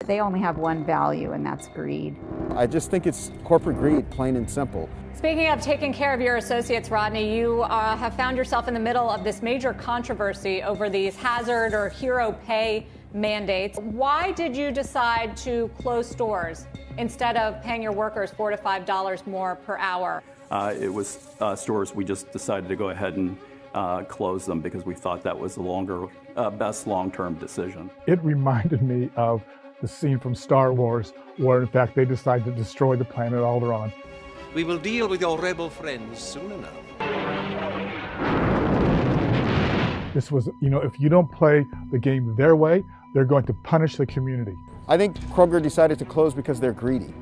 They only have one value, and that's greed. I just think it's corporate greed, plain and simple. Speaking of taking care of your associates, Rodney, you have found yourself in the middle of this major controversy over these hazard or hero pay mandates. Why did you decide to close stores instead of paying your workers $4 to $5 more per hour? It was stores we just decided to go ahead and close them because we thought that was the best long-term decision. It reminded me of the scene from Star Wars where, in fact, they decided to destroy the planet Alderaan. We will deal with your rebel friends soon enough. This was, if you don't play the game their way, they're going to punish the community. I think Kroger decided to close because they're greedy.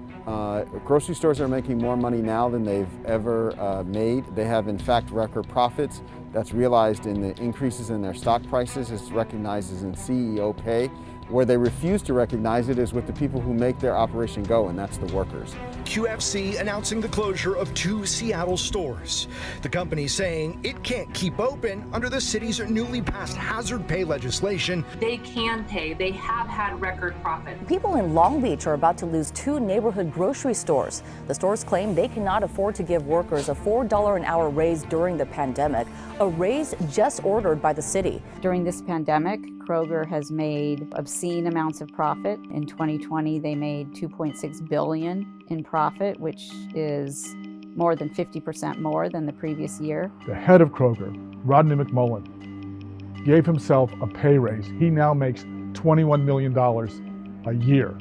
Grocery stores are making more money now than they've ever made. They have, in fact, record profits. That's realized in the increases in their stock prices. It's recognized as in CEO pay. Where they refuse to recognize it is with the people who make their operation go, and that's the workers. QFC announcing the closure of 2 Seattle stores. The company saying it can't keep open under the city's newly passed hazard pay legislation. They can pay. They have had record profit. People in Long Beach are about to lose 2 neighborhood grocery stores. The stores claim they cannot afford to give workers a $4 an hour raise during the pandemic, a raise just ordered by the city. During this pandemic, Kroger has made obscene amounts of profit. In 2020, they made $2.6 billion in profit, which is more than 50% more than the previous year. The head of Kroger, Rodney McMullen, gave himself a pay raise. He now makes $21 million a year.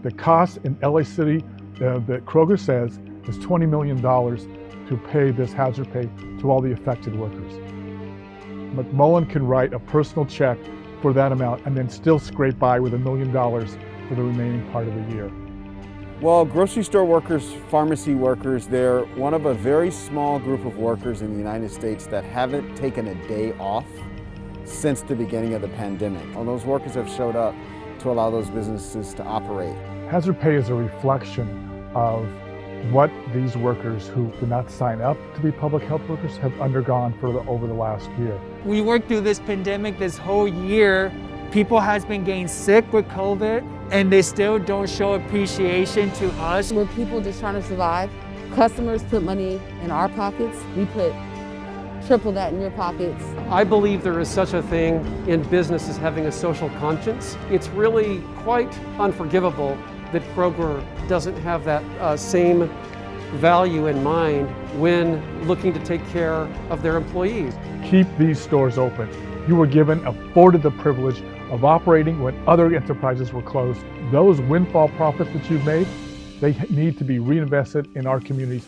The cost in LA City that Kroger says is $20 million to pay this hazard pay to all the affected workers. McMullen can write a personal check for that amount and then still scrape by with $1 million for the remaining part of the year. Well, grocery store workers, pharmacy workers, they're one of a very small group of workers in the United States that haven't taken a day off since the beginning of the pandemic. All those workers have showed up to allow those businesses to operate. Hazard pay is a reflection of what these workers who did not sign up to be public health workers have undergone over the last year. We worked through this pandemic this whole year. People has been getting sick with COVID, and they still don't show appreciation to us. We're people just trying to survive. Customers put money in our pockets. We put triple that in your pockets. I believe there is such a thing in business as having a social conscience. It's really quite unforgivable that Kroger doesn't have that same value in mind when looking to take care of their employees. Keep these stores open. You were afforded the privilege of operating when other enterprises were closed. Those windfall profits that you've made, they need to be reinvested in our communities